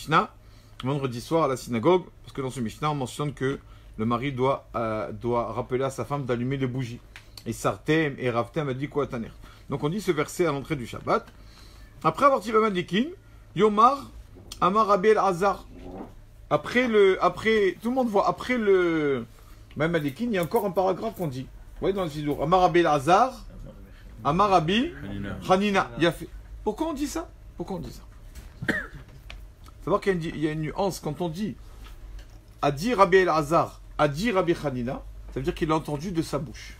Mishnah, vendredi soir à la synagogue, parce que dans ce Mishnah, on mentionne que le mari doit rappeler à sa femme d'allumer les bougies. Et Sartem et Ravtem a dit quoi Taner. Donc on dit ce verset à l'entrée du Shabbat. Après avoir dit Madikin, Yomar, Amar Rabbi El-Azar. Après, tout le monde voit, après le Madikin, il y a encore un paragraphe qu'on dit. Vous voyez dans le Sidour, Amar Rabbi El-Azar, Amar Rabbi Hanina. Il a fait. Pourquoi on dit ça? Pourquoi on dit ça? Savoir qu'il y a une nuance quand on dit a dit Rabbi El-Azar, a dit Rabbi Hanina, ça veut dire qu'il a entendu de sa bouche.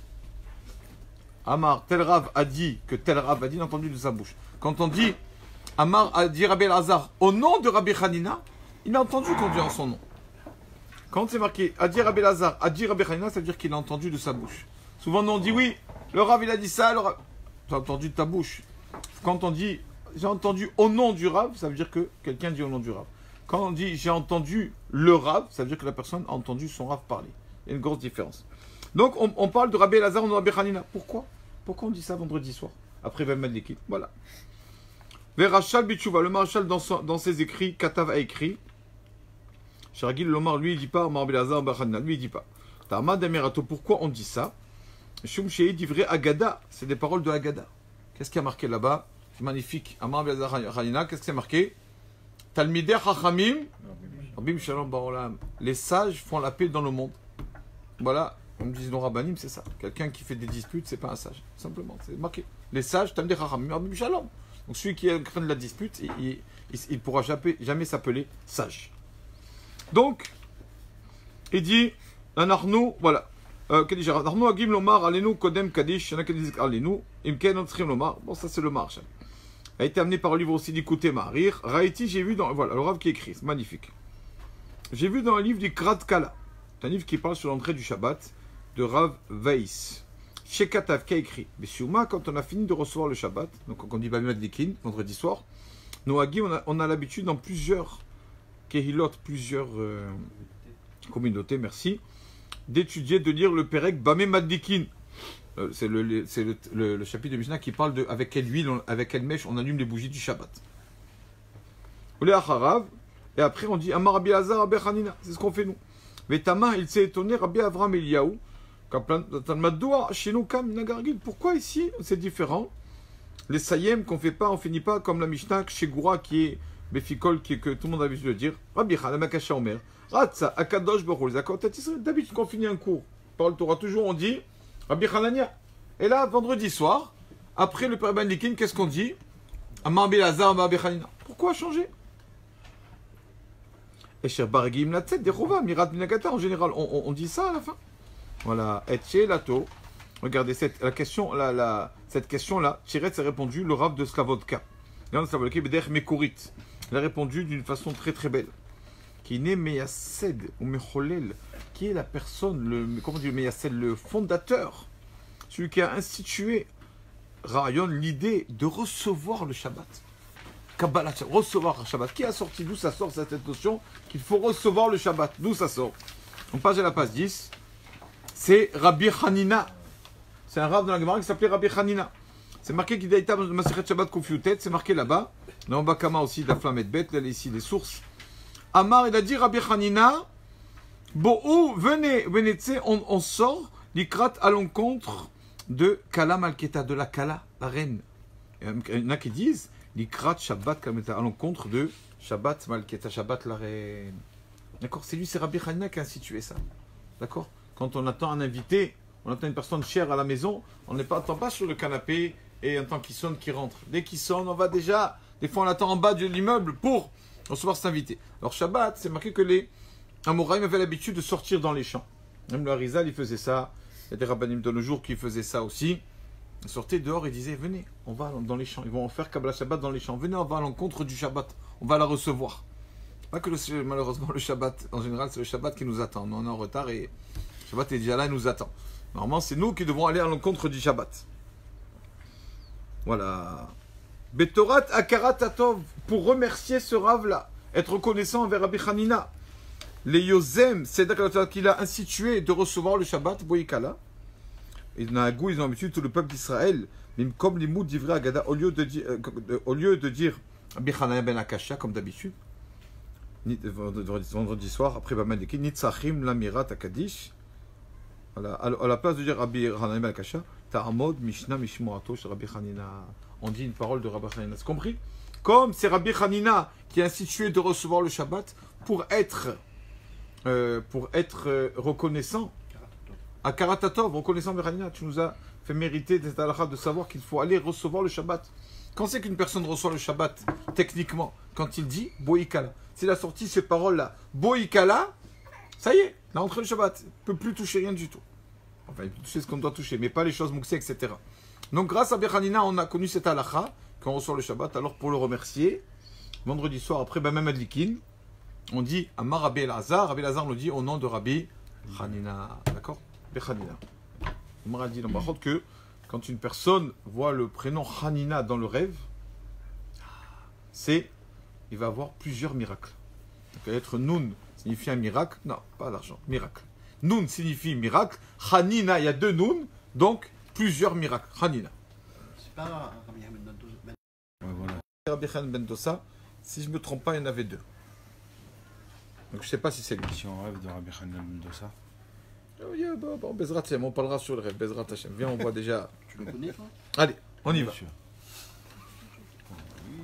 Amar, tel Rav a dit que tel Rav a dit, il a entendu de sa bouche. Quand on dit Amar a dit Rabbi El-Azar au nom de Rabbi Hanina, il a entendu qu'on dit en son nom. Quand c'est marqué a dit Rabbi El-Azar, a dit Rabbi Hanina, ça veut dire qu'il a entendu de sa bouche. Souvent on dit oui, le Rav il a dit ça, le Rav... tu as entendu de ta bouche. Quand on dit j'ai entendu au nom du Rav, ça veut dire que quelqu'un dit au nom du Rav. Quand on dit j'ai entendu le Rav, ça veut dire que la personne a entendu son Rav parler. Il y a une grosse différence. Donc on parle de Rabbi El-Azar, on de Rabbi Hanina. Pourquoi on dit ça vendredi soir après Ben Madlikit? Voilà. Verachal Bichouva, le Maréchal dans ses écrits, Katav a écrit. Sharagil Lomar, lui il dit pas, Rabbi El-Azar, Rabbi Hanina, lui il dit pas. Tamad Amirato, pourquoi on dit ça? Shum Shei dit vrai Agada, c'est des paroles de Agada. Qu'est-ce qui a marqué là-bas? C'est magnifique. Amar Rabbi El-Azar Hanina, qu'est-ce qui a marqué? Talmidei Chachamim, Rabbi Shalom Baolam. Les sages font la paix dans le monde. Voilà, comme disent nos rabbinim, c'est ça. Quelqu'un qui fait des disputes, c'est pas un sage. Simplement, c'est marqué. Les sages, Talmidei Chachamim, Rabbi Shalom. Donc celui qui craint de la dispute, il ne pourra jamais s'appeler sage. Donc, il dit, un Arnou, voilà. Arnou Agim Lomar, Alenu Kodem Kadish, Yanakadiz Alenu, Imken Otrim Lomar. Bon, ça c'est le Maréchal. A été amené par le livre aussi d'Ikouté Maharir. Raïti, j'ai vu dans. Voilà, le Rav qui écrit, c'est magnifique. J'ai vu dans un livre du Krat Kala. C'est un livre qui parle sur l'entrée du Shabbat de Rav Weiss. Chez Katav qui a écrit. Mais Shuma, quand on a fini de recevoir le Shabbat, donc quand on dit Bamad Likin, vendredi soir, nous, Hagi, on a l'habitude dans plusieurs Kehilot, plusieurs communautés, merci, d'étudier, de lire le Perek Bamé Madlikin. C'est le chapitre de Mishnah qui parle de avec quelle huile, avec quelle mèche on allume les bougies du Shabbat. Et après on dit Amar Rabbi Azar Rabbi Hanina. C'est ce qu'on fait nous. Mais Tama, il s'est étonné, Rabbi Avram Eliyahu, chez nous, pourquoi ici c'est différent? Les Sayem qu'on fait pas, on finit pas comme la Mishnah chez Goura qui est Befikol, que tout le monde a l'habitude de dire. Rabbi Hanamakacha Omer, Ratsa, Akadosh Baruch, d'habitude qu'on finit un cours. Par le Torah, toujours on dit Rabbi Hanania. Et là, vendredi soir, après le Père Ben Likin, qu'est-ce qu'on dit? Amar Rabbi Azar, Rabbi Hanina. Pourquoi changer? Et Cher Bargim la tête des Rova, Mirat Minagata, en général, on dit ça à la fin. Voilà, Etche Lato. Regardez, cette question-là, Tiret a répondu, le Rav de Slavodka. Il a répondu d'une façon très très belle. Qui n'est Meyased ou Mecholel, qui est la personne, comment dire Meyased, le fondateur, celui qui a institué Rayon, l'idée de recevoir le Shabbat. Kabbalah, recevoir le Shabbat. Qui a sorti, d'où ça sort cette notion qu'il faut recevoir le Shabbat? D'où ça sort? On passe à la page 10. C'est Rabbi Hanina. C'est un Rav dans la Gemara qui s'appelait Rabbi Hanina. C'est marqué qu'il a Masechet Shabbat Kofiutet, c'est marqué là-bas. Dans Bakama aussi, de la flamme et de bête, là ici, les sources. Amar, il a dit Rabbi Hanina, Bo'ou, venez, on sort, l'ikrat à l'encontre de Kala Malketa, de la Kala, la reine. Il y en a qui disent l'ikrat Shabbat Kalmeta, à l'encontre de Shabbat Malketa, Shabbat la reine. D'accord? C'est lui, c'est Rabbi Hanina qui a institué ça. D'accord? Quand on attend un invité, on attend une personne chère à la maison, on n'attend pas sur le canapé et on attend qu'il sonne, qu'il rentre. Dès qu'il sonne, on va déjà, des fois on attend en bas de l'immeuble pour recevoir cet invité. Alors Shabbat, c'est marqué que les Amoraïm avaient l'habitude de sortir dans les champs. Même le Harizal, il faisait ça. Il y a des rabbinim de nos jours qui faisaient ça aussi. Ils sortaient dehors et disaient, venez, on va dans les champs. Ils vont en faire Kabbalah Shabbat dans les champs. Venez, on va à l'encontre du Shabbat. On va la recevoir. Pas que malheureusement le Shabbat, en général, c'est le Shabbat qui nous attend. On est en retard et le Shabbat est déjà là, il nous attend. Normalement, c'est nous qui devons aller à l'encontre du Shabbat. Voilà. Betorat Akarat Atov, pour remercier ce Rav-là, être reconnaissant envers Rabbi Hanina. Les Yozem, c'est qu'il a institué de recevoir le Shabbat, Boïkala. Et Nahagou, ils ont l'habitude, tout le peuple d'Israël, comme les mots d'Ivra Agada, au lieu de dire Rabbi Hanina ben Akasha, comme d'habitude, vendredi soir, après Bamadeki, Nitzachim Lamirat Akadish. À la place de dire Rabbi Hanina Al-Kasha, Ta'amod Mishnah Mishmoato chez Rabbi Hanina. On dit une parole de Rabbi Hanina. C'est compris? Comme c'est Rabbi Hanina qui a institué de recevoir le Shabbat pour être reconnaissant. À Karatatov, reconnaissant Rabbi Hanina, tu nous as fait mériter des halakha de savoir qu'il faut aller recevoir le Shabbat. Quand c'est qu'une personne reçoit le Shabbat, techniquement, quand il dit Boïkala, s'il a sorti ces paroles-là, Boïkala, ça y est, il a entré le Shabbat, il ne peut plus toucher rien du tout. Enfin, il peut toucher ce qu'on doit toucher, mais pas les choses mouxées, etc. Donc, grâce à Bechanina, on a connu cette halakha, quand on reçoit le Shabbat. Alors, pour le remercier, vendredi soir, après Bamem Adlikin, on dit Amar Rabbi Elazar. Rabbi Elazar nous dit au nom de Rabbi Hanina. D'accord? Bechanina. On m'a dit dans Bachot que quand une personne voit le prénom Hanina dans le rêve, il va avoir plusieurs miracles. Donc, être Nun signifie un miracle. Non, pas l'argent, miracle. Nun signifie miracle. Hanina, il y a deux Nun, donc plusieurs miracles. Hanina. C'est pas Rabbi Hamed Ben Dosa. Ouais, voilà. Rabbi Hamed Ben Dosa, si je ne me trompe pas, il y en avait deux. Donc je ne sais pas si c'est lui. Si on rêve de Rabbi Hanina Ben Dosa. Bon, Bezrat Hashem, on parlera sur le rêve. Bezrat Hashem. Viens, on voit déjà. Tu le connais, toi? Allez, on y va. Sûr.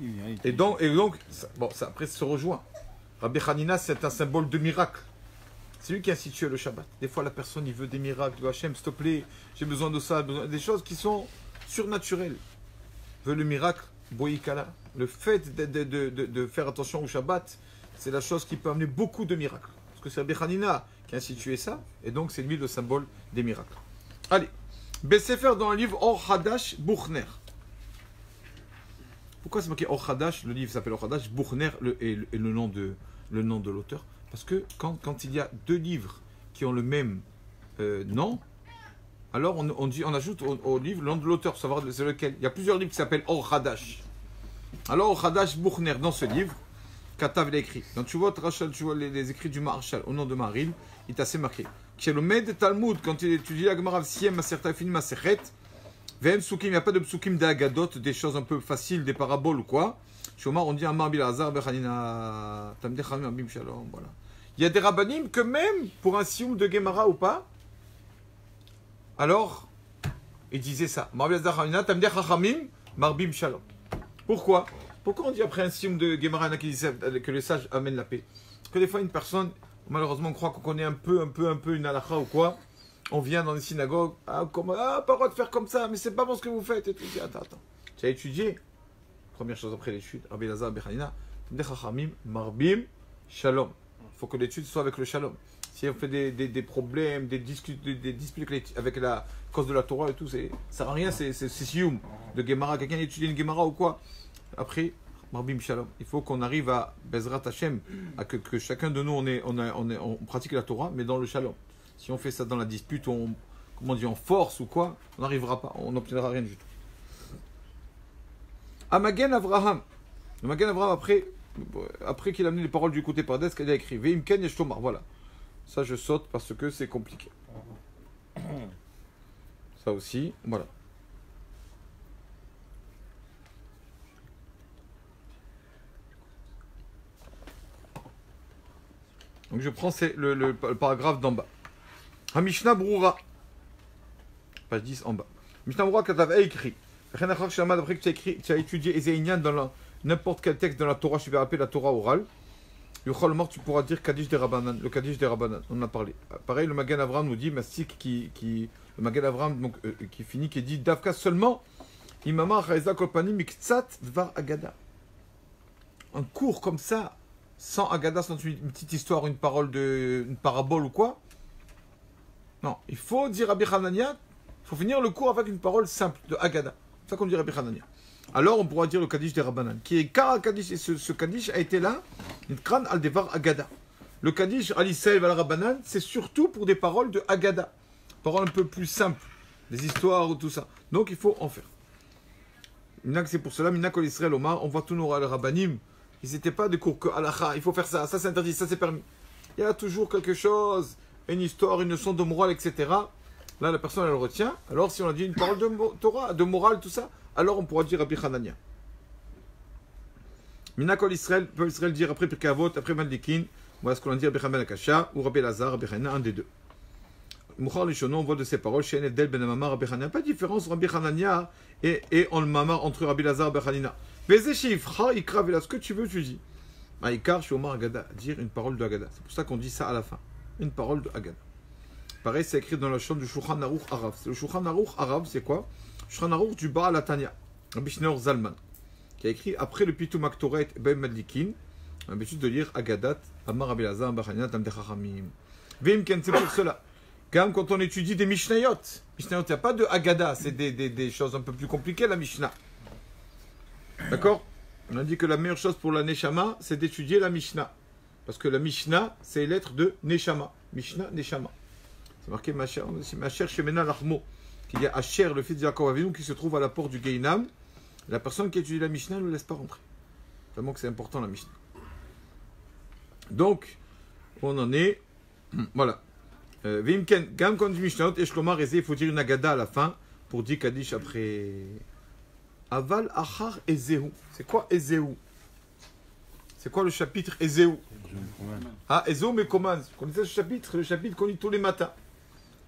Oui, Et donc ça, bon, ça, après, ça se rejoint. Rabbi Hanina, c'est un symbole de miracle. C'est lui qui a institué le Shabbat. Des fois, la personne, il veut des miracles. Il dit, Hachem, s'il te plaît, j'ai besoin de ça. Des choses qui sont surnaturelles. Il veut le miracle, Boïkala. Le fait de faire attention au Shabbat, c'est la chose qui peut amener beaucoup de miracles. Parce que c'est Rabbi Hanina qui a institué ça. Et donc, c'est lui le symbole des miracles. Allez. Bessefer dans le livre Or Hadash Buchner. Pourquoi c'est marqué Or Hadash? Le livre s'appelle Or Hadash. Buchner est le nom de l'auteur. Parce que quand il y a deux livres qui ont le même nom, alors on ajoute au livre le nom de l'auteur pour savoir c'est lequel. Il y a plusieurs livres qui s'appellent Or Hadash. Alors Or Hadash Buchner, dans ce livre, Katav l'a écrit. Quand tu vois les écrits du Maharshal au nom de Maharil, il est assez marqué. Chez le Med Talmud, quand il étudie la Gemara Siem Maserta Fini Masechet, Vem Psukim, il n'y a pas de Psukim d'Agadot, des choses un peu faciles, des paraboles ou quoi. Chez Omar, on dit Amar Bilazar Bechanina Tamde Chamim Abim Shalom. Voilà. Il y a des rabbanim que même pour un sioum de Gemara ou pas, alors ils disaient ça. Amar Bilazar Bechanina Tamde Chamim Marbim Shalom. Pourquoi? Pourquoi on dit après un sioum de Gemara qui dit que les sages amènent la paix? Parce que des fois, une personne, malheureusement, on croit qu'on connaît un peu une halakha ou quoi. On vient dans les synagogues, pas le droit de faire comme ça, mais c'est pas bon ce que vous faites. Et tu dis, attends. Tu as étudié. Première chose après l'étude, Rabbi Elazar Bechanina, Chachamim, Marbim, Shalom. Il faut que l'étude soit avec le Shalom. Si on fait des problèmes, des disputes avec la cause de la Torah et tout, ça sert à rien, c'est sioum de Gemara. Quelqu'un étudie une Gemara ou quoi? Après, Marbim Shalom. Il faut qu'on arrive à Bezrat Hashem, à que chacun de nous, on pratique la Torah, mais dans le Shalom. Si on fait ça dans la dispute, on force ou quoi, on n'arrivera pas, on n'obtiendra rien du tout. Amagen Avraham. Amagen Avraham, après qu'il a amené les paroles du côté Pardes, qu'il a écrit Veimken Yeshtomar. Voilà. Ça, je saute parce que c'est compliqué. Ça aussi, voilà. Donc je prends le paragraphe d'en bas. Mishnah Broura, page 10 en bas. Mishnah Broura, Katav a écrit. Après que tu as étudié Ezéinian dans n'importe quel texte dans la Torah, je vais appeler la Torah orale. Tu pourras dire Kaddish des Rabbanan, le Kaddish des Rabbanan, on en a parlé. Pareil, le Magen Avraham nous dit, Mastik le Magen Avraham donc, qui finit, qui dit Davka seulement, Imama Chaïza Kolpani Miktsat Dvar Agada. Un cours comme ça, sans Agada, sans une petite histoire, une parabole ou quoi. Non, il faut dire Rabbi Hanania, il faut finir le cours avec une parole simple de Agada. C'est ça qu'on dit Rabbi Hanania. Alors on pourra dire le Kaddish des Rabbanan, qui est car Kaddish, et ce Kaddish a été là, Nitkran al Devar Agada. Le Kaddish al Israël al Rabbanan, c'est surtout pour des paroles de Agada, paroles un peu plus simples, des histoires ou tout ça. Donc il faut en faire. C'est pour cela, Minak al Israël Omar, on voit tous nos Rabbanim, ils n'étaient pas de cours que Halacha, il faut faire ça, ça c'est interdit, ça c'est permis. Il y a toujours quelque chose, une histoire, une leçon de morale, etc. Là, la personne, elle le retient. Alors, si on a dit une parole de Torah, de morale, tout ça, alors on pourra dire Rabbi Hanania. Minakol Israël, peut Israël dire après Pirkei Avot, après Madlikin, voilà ce qu'on a dit Rabbi Hanan ben Akasha, ou Rabbi Elazar, Rabbi Hanan, un des deux. Mouchar Lishono, on voit de ces paroles, chez Enedel ben Amamar, Rabbi Hanan, pas de différence Rabbi Hanania et en le Mamar entre Rabbi Elazar et Rabbi Hanina. Vezeshifra, Ikra, Vela, ce que tu veux, tu dis. Aïkar, Shomar Agada, dire une parole de Agada. C'est pour ça qu'on dit ça à la fin. Une parole de Agada. Pareil, c'est écrit dans la chambre du Shulchan Aruch Arav. Le Shulchan Aruch Arav, c'est quoi? Shulchan Aruch du Baal Atania, Rabbi Shneur Zalman, qui a écrit après le Pitou Maktoret Ben Madlikin, l'habitude de lire Agadat, Amar Rabbi Elazar, Bachanina, Tamde Chachamim. Vimken, c'est pour cela. Quand on étudie des Mishnayot, il n'y a pas de Agada, c'est des choses un peu plus compliquées, la Mishnah. D'accord? On a dit que la meilleure chose pour la Neshama, c'est d'étudier la Mishnah. Parce que la Mishnah, c'est les lettres de Neshama. Mishnah, Neshama. C'est marqué Macher Shemena Lachmo. Qu'il y a Asher, le fils de Yaakov Avinu, qui se trouve à la porte du Gainam. La personne qui étudie la Mishnah ne le laisse pas rentrer. Vraiment que c'est important la Mishnah. Donc, on en est. Voilà. Vimken, Gam Kon du Mishnah, et Shlomar Ezé, il faut dire une Agada à la fin pour dire Kaddish après. Aval Achar Ezéhu. C'est quoi Ezéhu? C'est quoi le chapitre Ezéhu? Ah, Ezéhu Mekoman. Vous connaissez ce chapitre? Le chapitre qu'on lit tous les matins.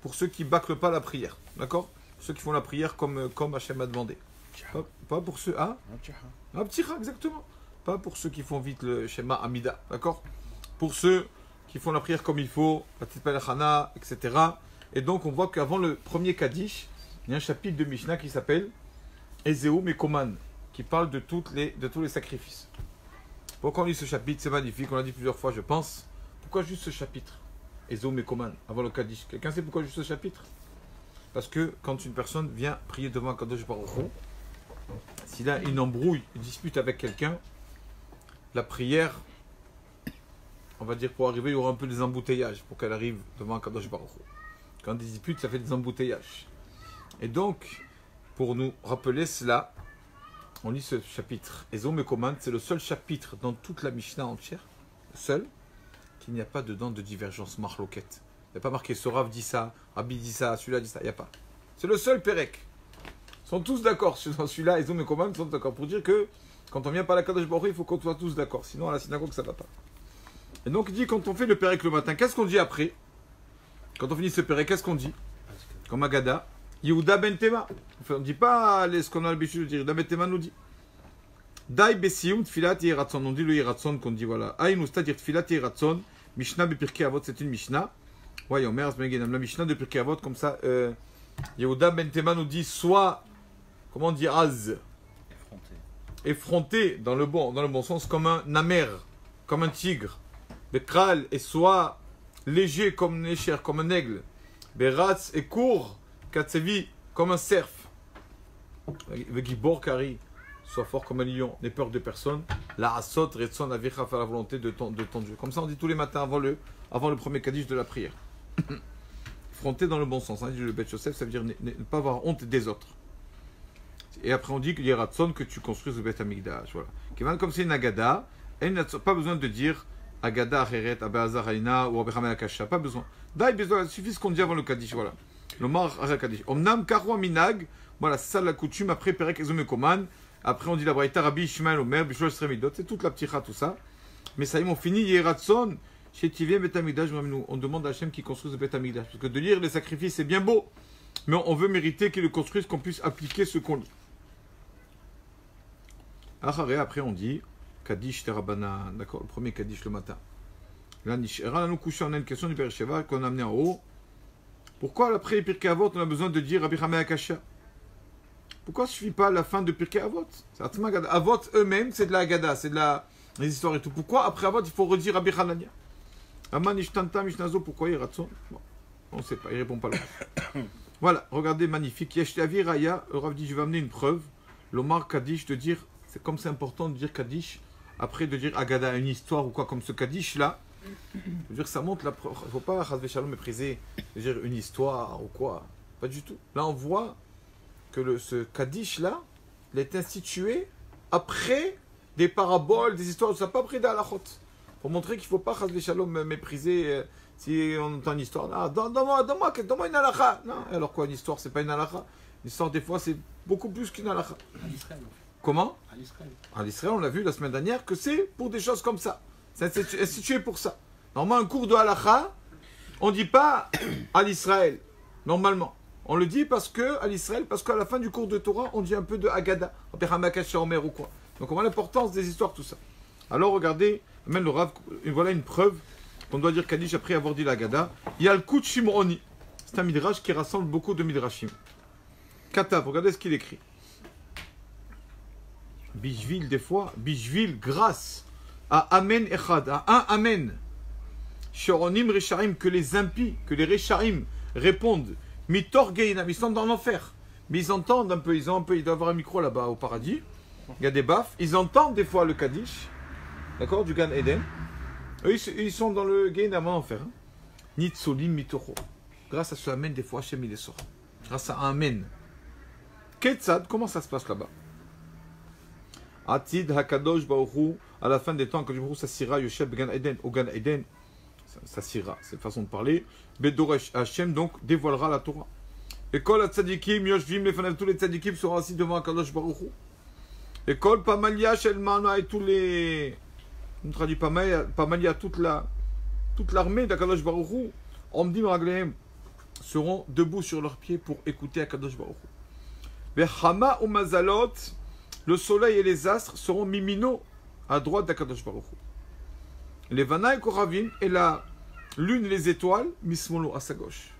Pour ceux qui bâclent pas la prière. D'accord? Pour ceux qui font la prière comme Hachem a demandé. Pas pour ceux. Ah, Pticha, exactement. Pas pour ceux qui font vite le Shema Amida. D'accord? Pour ceux qui font la prière comme il faut, la Tit Pelachana, etc. Et donc on voit qu'avant le premier Kaddish, il y a un chapitre de Mishnah qui s'appelle Ezéhu Mekoman, qui parle de tous les sacrifices. Pourquoi on lit ce chapitre? C'est magnifique, on l'a dit plusieurs fois, je pense. Pourquoi juste ce chapitre? Ezéhu Mekoman, avant le Kaddish. Quelqu'un sait pourquoi juste ce chapitre? Parce que quand une personne vient prier devant Kadosh Baruch Hu, s'il a une embrouille, une dispute avec quelqu'un, la prière, on va dire pour arriver, il y aura un peu des embouteillages pour qu'elle arrive devant Kadosh Baruch Hu. Quand des disputes, ça fait des embouteillages. Et donc, pour nous rappeler cela, on lit ce chapitre. Ezéhu Mekoman, c'est le seul chapitre dans toute la Mishnah entière, le seul, qu'il n'y a pas dedans de divergence marloquette. Il n'y a pas marqué Sorav dit ça, Rabbi dit ça, celui-là dit ça, il n'y a pas. C'est le seul Pérec. Ils sont tous d'accord sur celui-là, Ezéhu Mekoman, ils sont d'accord pour dire que quand on vient par la Kadosh Baruch Hu, il faut qu'on soit tous d'accord, sinon à la synagogue ça ne va pas. Et donc il dit quand on fait le Pérec le matin, qu'est-ce qu'on dit après? Quand on finit ce Pérec, qu'est-ce qu'on dit? Comme Agada, Yehuda ben Tema. On ne dit pas ce qu'on a l'habitude de dire. Yehuda ben Tema nous dit. Dai besiyum tfilat yeratzon. On dit le yeratzon qu'on dit voilà. Aïnou, c'est-à-dire tfilat yeratzon. Mishnah be Pirkei Avot, c'est une Mishnah. Ouais, Yomer, Zmengenam. La Mishnah de Pirkei Avot, comme ça. Yehuda ben Tema nous dit soit, comment on dit, az. Effronté dans le bon sens, comme un namer, comme un tigre. Bekral, et soit léger comme un écher, comme un aigle. Beratz et court, Katsevi, comme un cerf. Vegibor Kari, soit fort comme un lion, n'aie peur de personne. La Asot, Retson, Avicha, faire la volonté de ton Dieu. Comme ça, on dit tous les matins avant le premier Kaddish de la prière. Fronter dans le bon sens. Hein, dit le Beth Yosef, ça veut dire ne pas avoir honte des autres. Et après, on dit qu'il y a Ratson que tu construises le Beth Amikdash. Voilà. Comme c'est une Agada, pas besoin de dire Agada, Acheret, Abazar, Haïna ou Abraham Akasha. Pas besoin. Il suffit ce qu'on dit avant le Kaddish. Voilà. Le Mar Kaddish. Omnam Karwa Minag. Voilà, c'est ça la coutume. Après, Perek Ezéhu Mekoman. Après, on dit la Braïta, Rabbi Ishmael Omer, Bishol Sremidot. C'est toute la pticha, tout ça. Mais ça y est, on finit. Yeratson, chez Tivien Beth Amikdash. On demande à Hachem qu'il construise le Beth Amikdash. Parce que de lire les sacrifices, c'est bien beau. Mais on veut mériter qu'il le construise, qu'on puisse appliquer ce qu'on lit. Après, on dit Kaddish Terabana. D'accord, le premier Kaddish le matin. Là, on a une question du Père Sheva qu'on a amené en haut. Pourquoi après Pirkei Avot, on a besoin de dire Rabbi Hanan Akasha? Pourquoi ne suffit pas la fin de Pirkei Avot? Avot eux-mêmes, c'est de la Agada, c'est de les histoires et tout. Pourquoi après Avot, il faut redire Rabbi Hanania? Aman Ishtanta Mishnazo, pourquoi il ratson? Bon, on ne sait pas, il ne répond pas là. Voilà, regardez, magnifique. Yeshtavi Raya, le Rav dit, je vais amener une preuve. L'Omar Kaddish, de dire, c'est comme c'est important de dire Kaddish, après de dire Agada, une histoire ou quoi, comme ce Kaddish là. Je veux dire, ça montre la preuve. Il ne faut pas, Chazvé Shalom, mépriser, dire une histoire ou quoi. Pas du tout. Là, on voit que ce Kaddish là, il est institué après des paraboles, des histoires, ça n'a pas pris d'Alachot. Pour montrer qu'il ne faut pas, Chazvé Shalom, mépriser si on entend une histoire. Ah, donne-moi une halakha. Non, alors quoi, une histoire, c'est pas une halakha. Une histoire, des fois, c'est beaucoup plus qu'une halakha. Comment? À l'Israël. À l'Israël, on l'a vu la semaine dernière que c'est pour des choses comme ça. C'est institué pour ça. Normalement, un cours de halakha, on ne dit pas à l'Israël, normalement. On le dit parce que à l'Israël, parce qu'à la fin du cours de Torah, on dit un peu de Haggadah, ou quoi. Donc on voit l'importance des histoires, tout ça. Alors regardez, même le Rav, voilà une preuve qu'on doit dire Kaddish après avoir dit la Haggadah. Il y a le coup de Shimroni. C'est un midrash qui rassemble beaucoup de midrashim. Katav, regardez ce qu'il écrit. Bishvil, des fois, Bishvil, grâce à Amen Echad, à un Amen. Shoronim Rechaim, que les impies, que les Rechaim répondent. Mitor Geinam, ils sont dans l'enfer. Mais ils entendent un peu, ils doivent avoir un micro là-bas au paradis. Il y a des baffes. Ils entendent des fois le Kaddish, d'accord, du Gan Eden. Eux, ils sont dans le Geinam en enfer. Nitzolim Mitoro. Grâce à ce Amen, des fois, Hachem il les sort. Grâce à un Amen. Ketzad, comment ça se passe là-bas? Atid Hakadosh Baruchu, à la fin des temps, quand je vous s'assira Yosef Gan Eden, au Gan Eden, s'assira, c'est la façon de parler. Bedoresh Hachem, donc, dévoilera la Torah. Et Kol Tzadikim, Yoshvim, les fans, tous les Tzadikim seront assis devant Hakadosh Baruchu. Et Kol Pamalia, Shelmana, et tous les. On traduit Pamalia, toute l'armée d'Hakadosh Baruchu, Omdim Raglehem, seront debout sur leurs pieds pour écouter Hakadosh Baruchu. Vechama ou Mazalot, le soleil et les astres seront mimino à droite d'Akadosh Baruch Hu. Les Vana et Koravim et la lune et les étoiles, mismolo à sa gauche.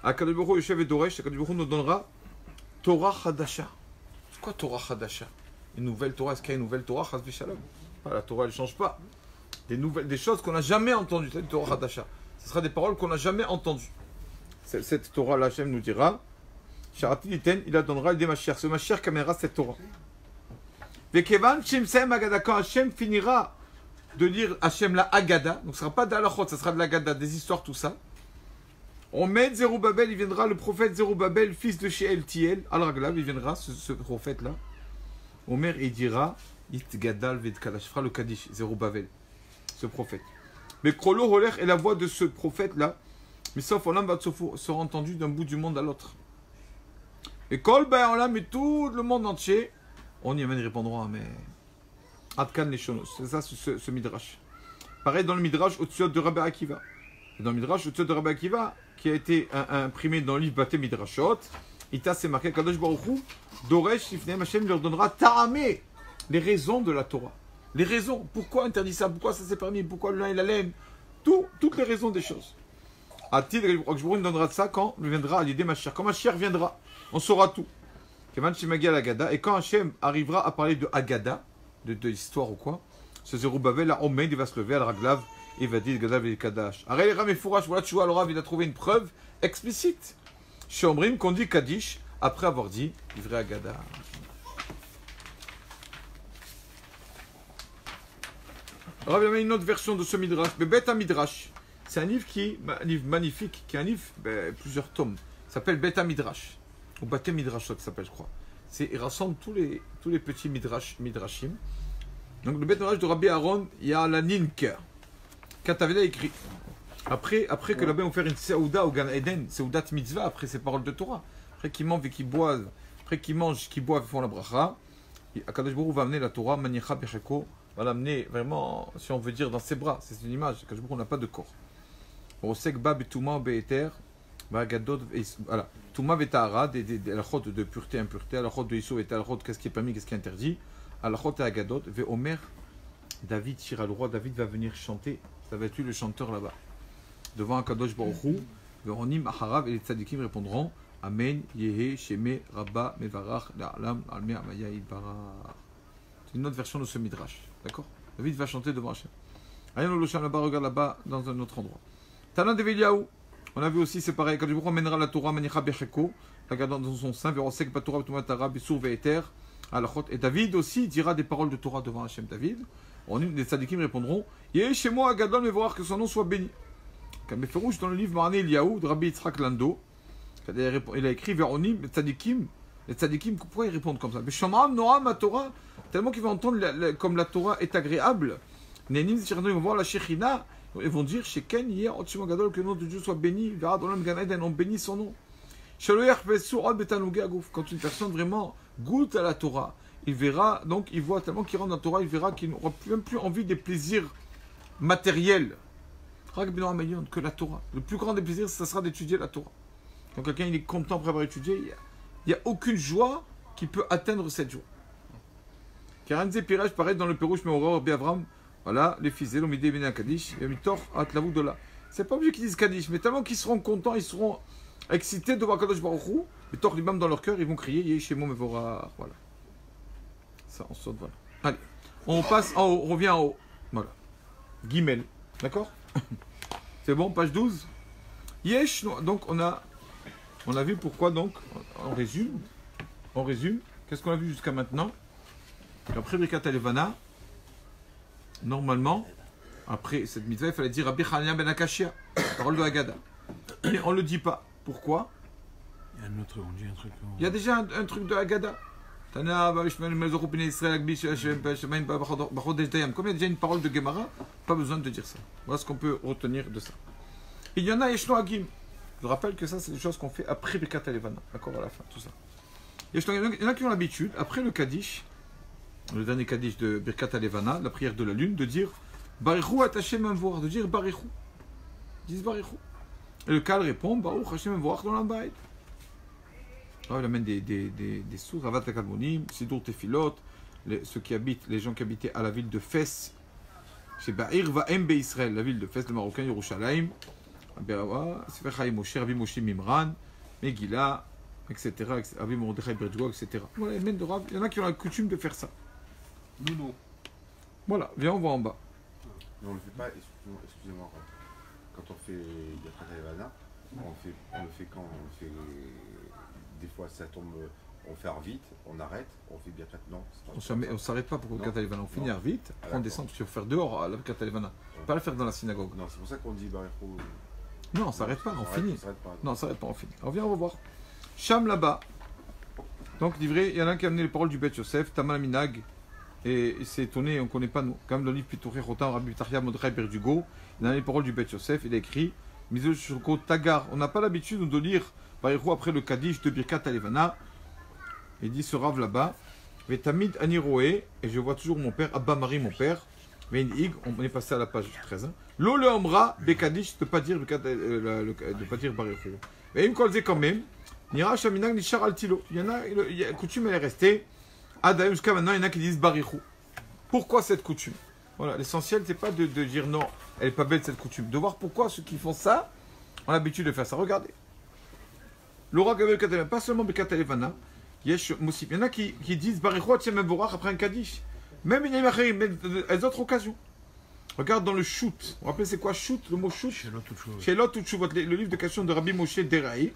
Akadosh Baruch Hu Yoshev et Doresh, Akadosh Baruch Hu nous donnera Torah Hadasha. C'est quoi Torah Hadasha? Une nouvelle Torah, est-ce qu'il y a une nouvelle Torah? Chas v'shalom. La Torah elle ne change pas. Des choses qu'on n'a jamais entendues. C'est une Torah Hadasha. Ce sera des paroles qu'on n'a jamais entendues. Cette Torah, là, Hachem nous dira. Il la donnera des Mashiach. Ce Mashiach qui amènera cette Torah. Quand Hachem finira de lire Hachem la Haggadah, donc ce ne sera pas d'Alachot, ce sera de la Haggadah, des histoires, tout ça. On met Zerubbabel, il viendra le prophète Zerubbabel, fils de Shealtiel, Al-Raglav, il viendra, ce prophète-là. Omer, il dira, Itgadal Vedkadash, fera le Kaddish, Zerubbabel, ce prophète. Mais Krolo Holer est la voix de ce prophète-là, mais sauf Olam Batsofo sera entendu d'un bout du monde à l'autre. Et Kol Olam, mais tout le monde entier, on y amène, ils répondront, mais Adkan les Shonos, c'est ça ce midrash. Pareil dans le midrash au-dessus de Rabbi Akiva. Dans le midrash au-dessus de Rabbi Akiva, qui a été imprimé dans le livre Bate Midrashot, Ita c'est marqué Kadosh Baruch Hu, Doresh Sifneim Hashem leur donnera Ta'amé, les raisons de la Torah. Les raisons, pourquoi interdit ça, pourquoi ça s'est permis, pourquoi le lin et la laine, toutes les raisons des choses. A-t-il, Kadosh Baruch Hu donnera ça quand il viendra à l'idée Mashiach. Quand Mashiach viendra, on saura tout. Et quand Hachem arrivera à parler de Haggadah, de histoire ou quoi, ce Zerubbabel, là, Omed, il va se lever à Raglav, il va dire Gadav et Kadash. Arrête les rames et fourrages, voilà, tu vois, alors il a trouvé une preuve explicite. Chez Omrim, qu'on dit Kaddish, après avoir dit livré Haggadah. Alors, il y a une autre version de ce Midrash, Bet Midrash. C'est un livre magnifique, qui est un livre, plusieurs tomes. Il s'appelle Bet Midrash. Ou Bate Midrashot, ça s'appelle, je crois. Il rassemble tous les petits midrashim. Donc, le Bet Midrash de Rabbi Aaron, il y a la Ninker. Kataveda écrit. Après que là-bas on fait une Seouda au Gan Eden, Seoudat Mitzvah, après ces paroles de Torah. Après qu'ils mangent et qu'ils boivent, après qu'ils mangent, qu'ils boivent et font la bracha, Akadosh Baruch Hu va amener la Torah, Manicha Becheko, va l'amener vraiment, si on veut dire, dans ses bras. C'est une image, Akadosh Baruch Hu n'a pas de corps. Osek Ba Betuma Be'eter. Voilà, Touma Vetahara, des halachot de pureté, impureté, halachot de Issou et halachot, qu'est-ce qui est permis, qu'est-ce qui est interdit, halachot et Agadot, Ve Omer, David Shira, le roi David va venir chanter, ça va être lui le chanteur là-bas, devant Akadosh Baruch Hu, Veronim Aharav et les tzadikim répondront, Amen, Yehe, Sheme, Rabba, Mevarach, La'alam, Alme, Amaya, Idbarach. C'est une autre version de ce midrash, d'accord? David va chanter devant Hachem. Ayan Olosham là-bas, regarde là-bas, dans un autre endroit. Tana de Veliaou. On a vu aussi, c'est pareil, quand Dieu mènera la Torah, Manicha Becheko, la gardant dans son sein, Verosek, Batora, Tumatara, Bissour, Ve'eter, Alachot. Et David aussi dira des paroles de Torah devant Hachem David. Les tzadikim répondront, Yé chez moi, Agadon, mais voir que son nom soit béni. Comme il fait rouge dans le livre Marné Eliaou, de Rabbi Yitzhak Lando, il a écrit Veronim, les tzadikim, pourquoi ils répondent comme ça? Mais Shamram, Noam, la Torah, tellement qu'ils vont entendre comme la Torah est agréable. Nénim, ils vont voir la Shechina. Ils vont dire chez Ken hier, Gadol, que le nom de Dieu soit béni, on bénit son nom. Quand une personne vraiment goûte à la Torah, il verra, donc il voit tellement qu'il rentre dans la Torah, il verra qu'il n'aura même plus envie des plaisirs matériels. Que la Torah. Le plus grand des plaisirs, ça sera d'étudier la Torah. Quand quelqu'un il est content après avoir étudié, il n'y a aucune joie qui peut atteindre cette joie. Karanze Piraj paraît dans le Pérouche Meoror Biavram. Voilà, les fils l'Omidé Bena Kaddish, et Mitor Atlavou de là. C'est pas obligé qu'ils disent Kaddish, mais tellement qu'ils seront contents, ils seront excités de voir Kadosh Baruch Hu, et Tor Libam dans leur cœur, ils vont crier Yeshemo Mevora. Voilà. Ça, on saute, voilà. Allez, on passe en haut, on revient en haut. Voilà. Guimel. D'accord? C'est bon, page 12. Yesh, donc on a vu pourquoi, donc, on résume. Qu'est-ce qu'on a vu jusqu'à maintenant? Après Birkat Levana, normalement, après cette mitzvah, il fallait dire Rabbi Hanania ben Akashia, parole de Haggadah. Mais on ne le dit pas. Pourquoi? Il y a un autre, on dit un truc. Il y a déjà un truc de Haggadah. Comme il y a déjà une parole de Gemara, pas besoin de dire ça. Voilà ce qu'on peut retenir de ça. Il y en a Yeshno Hagim. Je rappelle que ça, c'est des choses qu'on fait après Birkat Levana. D'accord, à la fin, tout ça. Il y en a qui ont l'habitude, après le Kaddish, le dernier Kaddish de Birkat Levana, la prière de la lune, de dire Barichou attaché Memvoar, de dire Barichou. Ils disent Barichou. Et le Kal répond Baruch Hashem Memvoar dans la Baïd. Il amène des sources, Ravat Kalmonim, Sidur Tefilot, les gens qui habitaient à la ville de Fès, chez Ba'ir Va'em Israël, la ville de Fès, le Marocain, Yerushalayim, Sefer Chaim Moshe, Rabbi Moshe Mimran, Megillah, etc., Rabbi Mordechai Berdugo, etc. Voilà, il y en a qui ont la coutume de faire ça. Nous, non. Voilà, viens, on va en bas. Mais on ne le fait pas, excusez-moi, quand on fait Birkat Levana, on le fait quand on fait. Des fois ça tombe, on fait vite, on arrête, on fait Birkat. Non, on ne s'arrête pas pour le Birkat Levana, on finit vite, après on descend, parce qu'il faut faire dehors à la Birkat Levana. Pas le faire dans la synagogue. Non, c'est pour ça qu'on dit Barichou. Non, on ne s'arrête pas, on finit. Non, on ne s'arrête pas, on finit. Alors viens, on va voir. Cham là-bas. Donc, livré, il y en a un qui a amené les paroles du Bet Yosef, Tamal Minag, et il s'est étonné, on ne connaît pas, nous. Comme dans le livre Pitouré Rotan, Rabbi Taria Modrei Berdugo, il a les paroles du Bet Yosef, il a écrit Mizo Shurko Tagar. On n'a pas l'habitude de lire Barichou après le Kaddish de Birkat Levana. Il dit ce rave là-bas, Vetamid Aniroé, et je vois toujours mon père, Abba Marie, mon père, on est passé à la page 13. Lo le Omra, Bekadish, de ne pas dire Barichou. Mais il me colzait quand même. Nira Shaminag Nishar Altilo. Il y en a, la coutume elle est restée. Adaïm jusqu'à maintenant, il y en a qui disent Barichou. Pourquoi cette coutume? Voilà, l'essentiel, c'est pas de dire non, elle n'est pas belle cette coutume. De voir pourquoi ceux qui font ça ont l'habitude de faire ça. Regardez. L'aura Gabel Katalevana, pas seulement Bekatalevana, il y en a qui disent Barichou Tiem Memvorach après un Kaddish. Même il y a à d'autres occasions. Regarde dans le shoot. Vous vous rappelez c'est quoi shoot? Le mot shoot? Chez l'autre le livre de questions de Rabbi Moshe Deraï.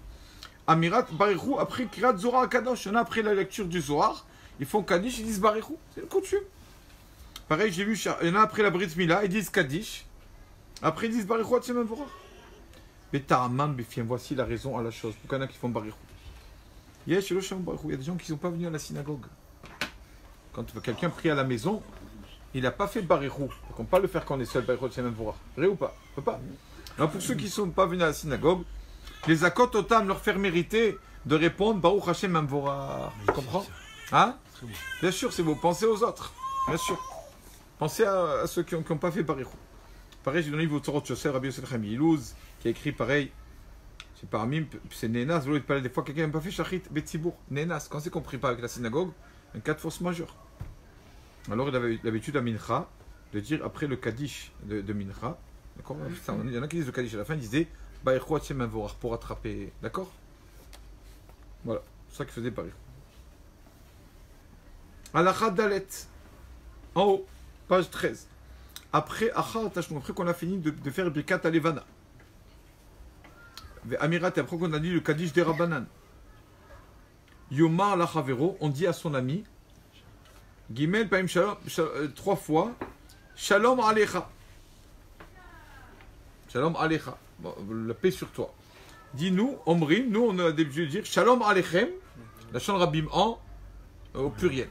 Amirat Barichou après Kirat Zohar Kadosh. Il y en a après la lecture du Zohar. Ils font Kaddish, ils disent Barichou. C'est une coutume. Pareil, j'ai vu, il y en a après la Brit Mila, ils disent Kaddish. Après, ils disent Barichou Atzem Memvorach. Mais Ta'amam Bifiem, voici la raison à la chose. Pourquoi il y en a qui font Barichou? Il y a des gens qui ne sont pas venus à la synagogue. Quand quelqu'un prie à la maison, il n'a pas fait Barichou. Donc on ne peut pas le faire quand on est seul, Barichou Atzem Memvorach. Vrai ou pas? On ne peut pas. Alors pour ceux qui ne sont pas venus à la synagogue, les Akot Otam leur faire mériter de répondre Baruch Hashem Memvorach. Tu comprends? Hein? Bien sûr, c'est beau. Pensez aux autres. Bien sûr. Pensez à ceux qui n'ont pas fait Barichou. Pareil, j'ai donné le livre Torot Yosef, Rabbi Yosef Chaim Ilouz, qui a écrit pareil. C'est parmi, c'est Nénas. Vous parlez des fois, quelqu'un n'a pas fait Shachrit, Betzibour. Nénas, quand c'est qu'on ne prie pas avec la synagogue, un cas de force majeure. Alors il avait l'habitude à Mincha de dire après le Kaddish de Mincha. D'accord? Il y en a qui disent le Kaddish à la fin, ils disaient Barichou Atzem Memvorach pour attraper. D'accord? Voilà, c'est ça qu'il faisait Barichou. Alachat Dalet. En haut, page 13. Après Achar Tashmum, après qu'on a fini de faire Birkat Levana. Amirat, et après qu'on a dit le Kaddish des Rabbanan. Yomar Lachavero, on dit à son ami, Gimel Paim Shalom, 3 fois, Shalom Alecha. Shalom Alecha, la paix sur toi. Dis-nous, Omrim, nous on a l'habitude de dire Shalom Alechem, la chaîne Rabbim en, au pluriel.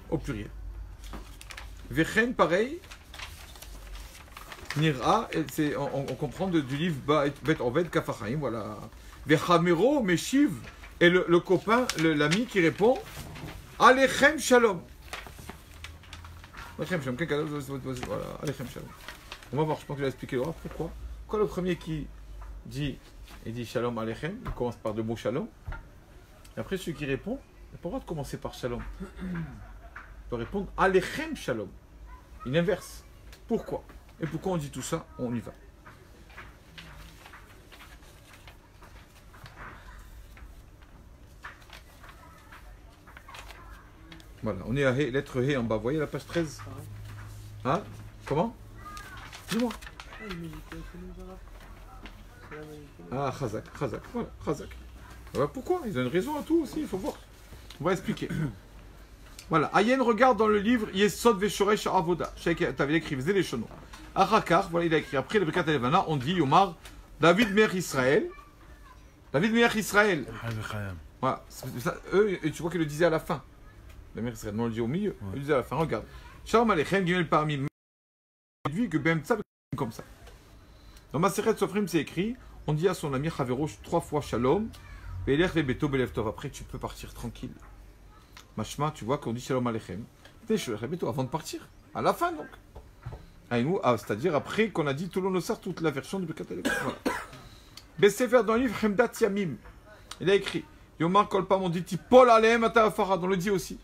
Vechen, pareil. Nira, on comprend du livre Bet Oved Kafachaim, voilà. Vechamero, Meshiv, et le copain, l'ami qui répond Alechem Shalom. Alechem Shalom. Voilà, Alechem Shalom. On va voir, je pense qu'il va expliquer le Rav pourquoi. Pourquoi le premier qui dit, il dit Shalom Alechem, il commence par le mot Shalom. Et après, celui qui répond, il n'a pas le droit de commencer par Shalom. Il peut répondre Alechem Shalom. Il inverse. Pourquoi? Et pourquoi on dit tout ça? On y va. Voilà, on est à He, lettre He en bas. Vous voyez la page 13? Hein? Comment? Dis-moi. Ah, Chazak. Voilà, Chazak. Voilà, pourquoi? Ils ont une raison à tout aussi, il faut voir. On va expliquer. Voilà, Ayen regarde dans le livre Yesod Veshoresh Avoda. Tu avais écrit, faisait les chenaux. Achakar, voilà, il a écrit. Après le Birkat Levana, on dit Yomar, David Meir Israël. David Meir Israël. Voilà, ça, eux, tu vois qu'ils le disaient à la fin. Le Meir Israël, non, on le dit au milieu. Ouais. Il le disait à la fin, regarde. Shalom Aleichem, Gimel parmi que Ben Tzab comme ça. Dans ma Masechet Sofrim, c'est écrit, on dit à son ami Chavero 3 fois Shalom, Be'elech lebeto belev tov. Après, tu peux partir tranquille. Mashma, tu vois qu'on dit Shalom Aleichem. Avant de partir. À la fin, donc. C'est-à-dire après qu'on a dit tout l'onosar, toute la version du Birkat Levana. Voilà. Bessefer dans le livre Hemdat Yamim. Il a écrit Yomar Kolpam, on dit Tipol Aleem Ata'afara. On le dit aussi.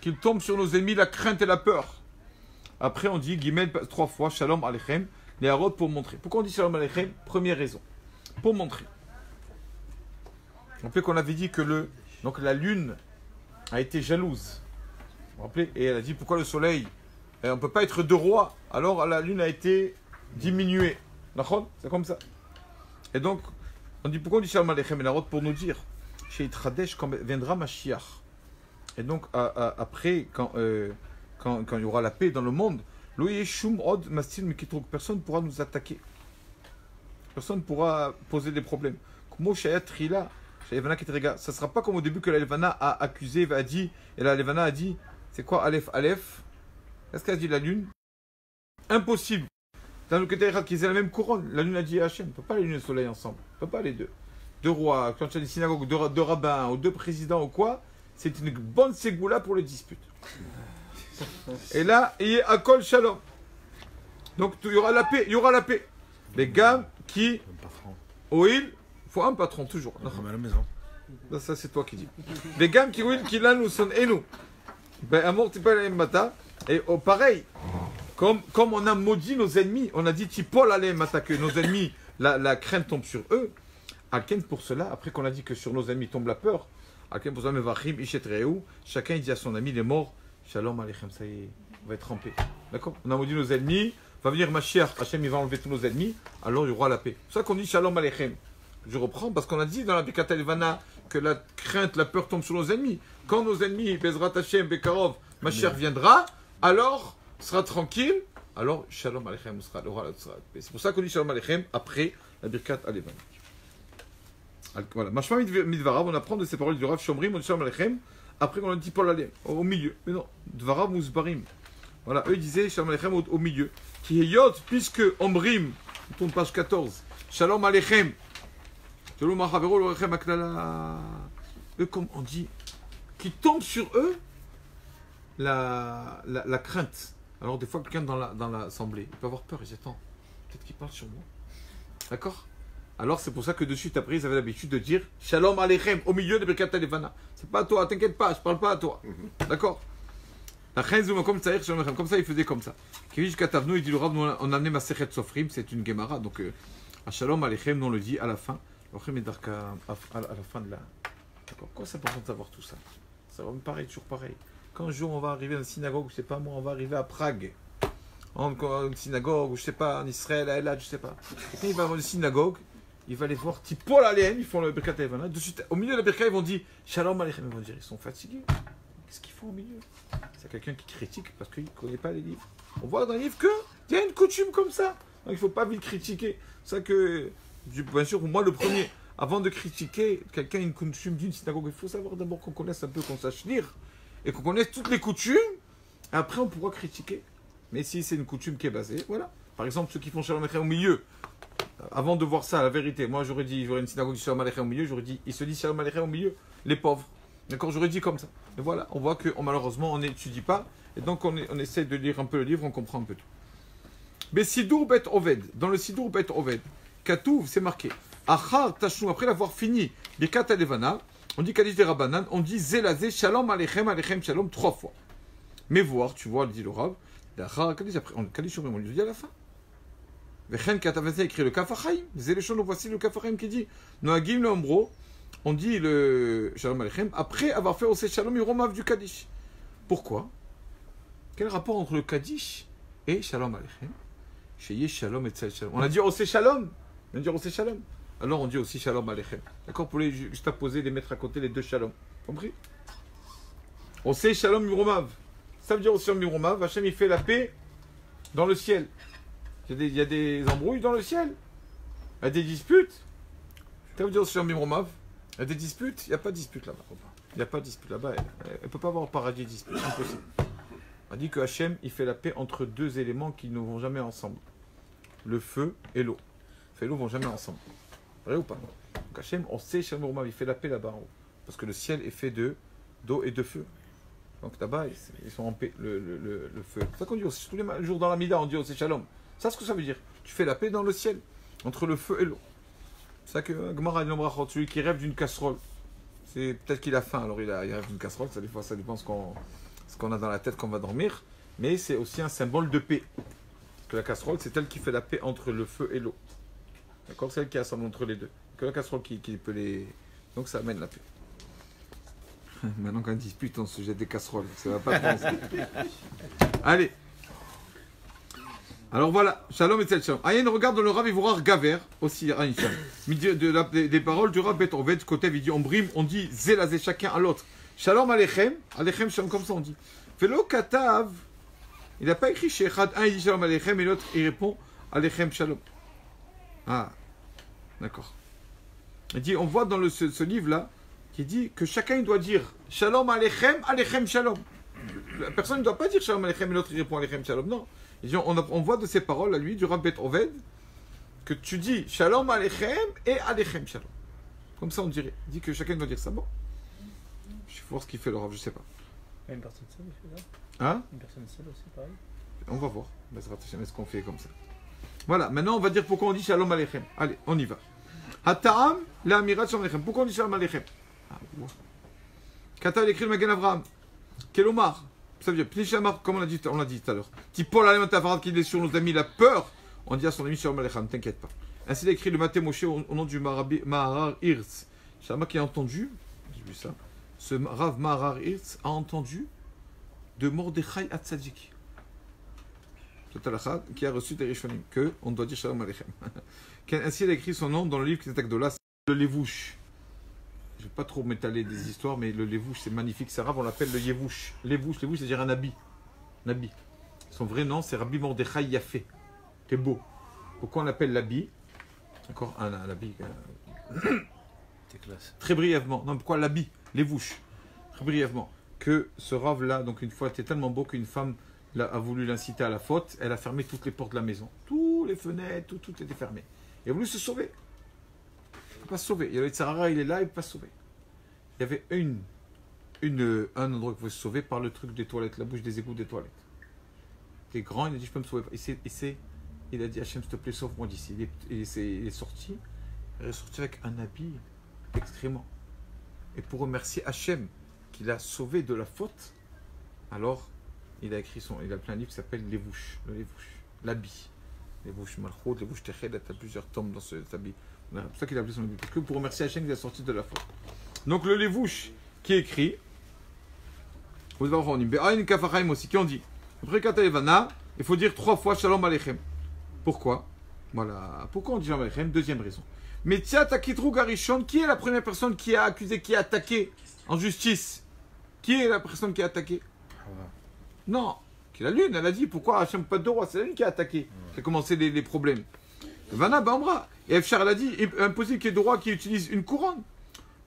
Qu'il tombe sur nos ennemis la crainte et la peur. Après, on dit Gimel 3 fois Shalom Aleichem. Les harots pour montrer. Pourquoi on dit Shalom Aleichem? Première raison. Pour montrer. On rappelle qu'on avait dit que donc la lune a été jalouse. Vous vous rappelez? Et elle a dit pourquoi le soleil, on ne peut pas être deux rois, alors la lune a été diminuée. D'accord? C'est comme ça. Et donc, on dit pourquoi on dit Shalom Aleichem et la pour nous dire chez Itradesh quand viendra Mashiach. Et donc, après, quand il y aura la paix dans le monde, personne ne pourra nous attaquer. Personne ne pourra poser des problèmes. Ça ne sera pas comme au début que la Levana a accusé, a dit, et la Levana a dit, c'est quoi Aleph, Aleph? Qu'est-ce qu'elle a dit la lune? Impossible. Dans le Keter qui est la même couronne, la lune a dit à Hachem, on ne peut pas les lunes et le soleil ensemble. On ne peut pas les deux. Deux rois, quand tu as des synagogues, deux rabbins, ou deux présidents ou quoi, c'est une bonne ségoula pour les disputes. Et là, il y a Akol Shalom. Donc il y aura la paix, il y aura la paix. Les gars qui, il faut un patron toujours. À la maison. Là, ça c'est toi qui dis. Les gars qui là nous sont et nous. Ben amour tu pas mata. Et pareil, comme on a maudit nos ennemis, on a dit Tipol allez mata que nos ennemis, la crainte tombe sur eux. Alken pour cela, après qu'on a dit que sur nos ennemis tombe la peur. Alken pour cela, mevachim ishet reu. Chacun il dit à son ami, il est mort. Shalom Aleichem, ça y est, on va être en paix. D'accord? On a maudit nos ennemis, va venir Mashiach, Hachem il va enlever tous nos ennemis, alors il y aura la paix. C'est pour ça qu'on dit Shalom Aleichem. Je reprends parce qu'on a dit dans la Birkat Levana que la crainte, la peur tombe sur nos ennemis. Quand nos ennemis, Bezrat Hachem, Bekarov, Mashiach viendra, alors sera tranquille, alors Shalom Aleichem sera la paix. C'est pour ça qu'on dit Shalom Aleichem après la Birkat Levana. Voilà, Mashma Midvarav, on apprend de ces paroles du Rav Shomrim, on dit Shalom Aleichem. Après, on a dit Paul Alem, au milieu. Mais non, Dvarav Mousbarim. Voilà, eux disaient Shalom Aleichem au milieu. Qui est Yod, puisque Omrim, on tourne page 14. Shalom Aleichem. Shalom Aleichem Aklala. Eux, comme on dit, qui tombe sur eux la crainte. Alors, des fois, quelqu'un dans l'assemblée, il peut avoir peur. Il dit attends, peut-être qu'il parle sur moi. D'accord? Alors c'est pour ça que de suite après ils avaient l'habitude de dire Shalom Aleichem au milieu de Birkat Levana. C'est pas à toi, t'inquiète pas, je parle pas à toi. D'accord? Comme ça il faisait comme ça. Kivish Katavno, il dit le Rav, on a amené ma Sechet Sofrim, c'est une Gemara, donc à Shalom Aleichem, on le dit à la fin. À la fin de la. D'accord? Quoi c'est important de savoir tout ça? Ça va me paraître toujours pareil. Quand un jour on va arriver à une synagogue, je sais pas moi, on va arriver à Prague. En une synagogue, ou je sais pas, en Israël, à Elad, je sais pas. Et quand il va avoir une synagogue, il va les voir, Tipol Aleichem, ils font le Birkat Levana. De suite, au milieu de la Birkat, ils vont dire Shalom Aleichem. Ils vont dire, ils sont fatigués. Qu'est-ce qu'ils font au milieu? C'est quelqu'un qui critique parce qu'il ne connaît pas les livres. On voit dans les livres qu'il y a une coutume comme ça. Donc il ne faut pas vite critiquer. C'est ça que, bien sûr, moi le premier, avant de critiquer quelqu'un, une coutume d'une synagogue, il faut savoir d'abord qu'on connaisse un peu, qu'on sache lire. Et qu'on connaisse toutes les coutumes. Et après, on pourra critiquer. Mais si c'est une coutume qui est basée, voilà. Par exemple, ceux qui font Shalom Aleichem au milieu. Avant de voir ça, la vérité, moi j'aurais dit, j'aurais une synagogue du Shalom Aleichem au milieu, j'aurais dit, ils se disent Shalom Aleichem au milieu, les pauvres. D'accord, j'aurais dit comme ça. Mais voilà, on voit que malheureusement, on n'étudie pas. Et donc, on essaie de lire un peu le livre, on comprend un peu tout. Mais Sidour Bet Oved, dans le Sidour Bet Oved, Katouv, c'est marqué. Achar Tashnou, après l'avoir fini, Birkat Alevana, on dit Kaddish de Rabbanan, on dit Zelazé, Shalom Alechem Shalom, 3 fois. Mais voir, tu vois, dit le Rav, Achar Kaddish, après, on Kaddish, on lui dit à la fin. Vechen Katavazé écrit le Kafachaim, Zéléchon, voici le Kafachaim qui dit, Noagim le Ombro, on dit le Shalom Alechem, après avoir fait aussi Shalom Yuromav du Kaddish. Pourquoi? Quel rapport entre le Kaddish et Shalom Alechem? Chez Shalom et Tzal Shalom. On a dit Osé Shalom. On a dit Osé Shalom. Alors on dit aussi Shalom Alechem. D'accord? Pour les juste à poser, les mettre à côté, les deux Shalom. Compris? Osé Shalom Yuromav. Ça veut dire Osé Shalom Yuromav. Hachem il fait la paix dans le ciel. Il y a des embrouilles dans le ciel. Il y a des disputes. Ça veut dire Osé Shalom Yuromav. Il y a des disputes. Il n'y a pas de dispute là-bas. Il n'y a pas de dispute là-bas. Elle ne peut pas avoir paradis de dispute. Impossible. On dit que Hachem, il fait la paix entre deux éléments qui ne vont jamais ensemble. Le feu et l'eau. Le feu et l'eau ne vont jamais ensemble. Vrai ou pas? Donc Hachem, on sait, Shalom, il fait la paix là-bas en haut. Parce que le ciel est fait d'eau et de feu. Donc là-bas, ils sont en paix, le feu. C'est ça qu'on dit aussi. Tous les jours dans la Mida, on dit aussi Shalom. C'est ce que ça veut dire. Tu fais la paix dans le ciel, entre le feu et l'eau. C'est ça que Gemara dit, celui qui rêve d'une casserole. C'est peut-être qu'il a faim, alors il rêve d'une casserole. Ça, des fois, ça dépend ce qu'on a dans la tête quand on va dormir, mais c'est aussi un symbole de paix. Parce que la casserole, c'est elle qui fait la paix entre le feu et l'eau. D'accord? C'est elle qui assemble entre les deux. Que la casserole qui peut les... Donc ça amène la paix. Maintenant qu'on dispute, on se jette des casseroles. Ça va pas trop. Allez. Alors voilà. Shalom et Tzal Shalom. Ayen regarde dans le Rav Ivorar Gaver, aussi Aïncham. Des paroles du Rav Bet Oved, côté il dit on brime, on dit zélazé chacun à l'autre. Shalom Alechem, Alechem Shalom, comme ça on dit. Velo Katav, il n'a pas écrit chez Echad, un il dit Shalom Alechem et l'autre il répond Alechem Shalom. Ah, d'accord. Il dit, on voit dans ce livre-là, qui dit que chacun doit dire Shalom Alechem, Alechem Shalom. La personne ne doit pas dire Shalom Alechem et l'autre il répond Alechem Shalom. Non. Il dit, on voit de ces paroles à lui, du Rav Bet Oved, que tu dis Shalom Alechem et Alechem Shalom. Comme ça on dirait. Il dit que chacun doit dire ça. Bon. Je vais voir ce qu'il fait le Rav, je ne sais pas. Une personne seule, il fait ça? Hein? Une personne seule aussi, pareil? On va voir. Est-ce qu'on fait comme ça? Voilà, maintenant on va dire pourquoi on dit Shalom Alechem. Allez, on y va. Hata'am la Amirat Shalom Alechem. Pourquoi on dit Shalom Alechem? Kata il écrit le Magen Avraham. Kelomar. Ça veut dire Pnishamar, comme on l'a dit tout à l'heure. Tipol Alematafarad qui est sur nos amis, la peur. On dit à son ami Shalom Alechem, t'inquiète pas. Ainsi il a écrit le Maté Moshe au nom du Maharar Hirtz. Shama qui a entendu, j'ai vu ça. Ce Rav Maharar Hirtz a entendu de Mordechai Hatzadik, qui a reçu des Rishonim, que on doit dire Shalom Alechem. Ainsi, il a écrit son nom dans le livre qui est Agdola, le Levouche. Je ne vais pas trop m'étaler des histoires, mais le Levouche, c'est magnifique. C'est arabe, on l'appelle le Yevouche. Levouche, c'est-à-dire un habit. Un habit. Son vrai nom, c'est Rabbi Mordechai Yafé. C'est beau. Pourquoi on l'appelle l'habit? Encore un habit. C'est classe. Très brièvement. Non, pourquoi l'habit? Levouche. Très brièvement. Que ce rave-là, donc une fois, était tellement beau qu'une femme a voulu l'inciter à la faute. Elle a fermé toutes les portes de la maison. Toutes les fenêtres, tout était fermé. Il a voulu se sauver. Il ne peut pas se sauver. Il y a le Tzarara, il est là, il ne peut pas se sauver. Il y avait un endroit qu'il pouvait se sauver par le truc des toilettes, la bouche des égouts des toilettes. Il est grand, il a dit je peux me sauver. Il a dit Hachem, s'il te plaît, sauve-moi d'ici. Il est sorti. Il est sorti avec un habit extrêmement. Et pour remercier Hachem qu'il a sauvé de la faute, alors il a écrit il a plein livre qui s'appelle Levouche, l'habit. Levouche Malchut, Levouche Teched, il y a plusieurs tomes dans cet habit. C'est pour ça qu'il a appelé son habit. Parce que pour remercier Hachem qu'il a sorti de la faute. Donc le Levouche qui est écrit, vous allez voir, Be'ayin Kafachaim aussi, qui ont dit, après Kata Evana, il faut dire 3 fois Shalom Alechem. Pourquoi? Voilà. Pourquoi on dit Shalom Alechem? Deuxième raison. Mais Tia Takitrou Garishon, qui est la première personne qui a accusé, qui a attaqué en justice? Qui est la personne qui a attaqué? Non, c'est la lune, elle a dit pourquoi Hachem pas de roi, c'est la lune qui a attaqué, qui a commencé les problèmes. Vana Bambra, et Efchar elle a dit impossible qu'il y ait de roi qui utilise une couronne.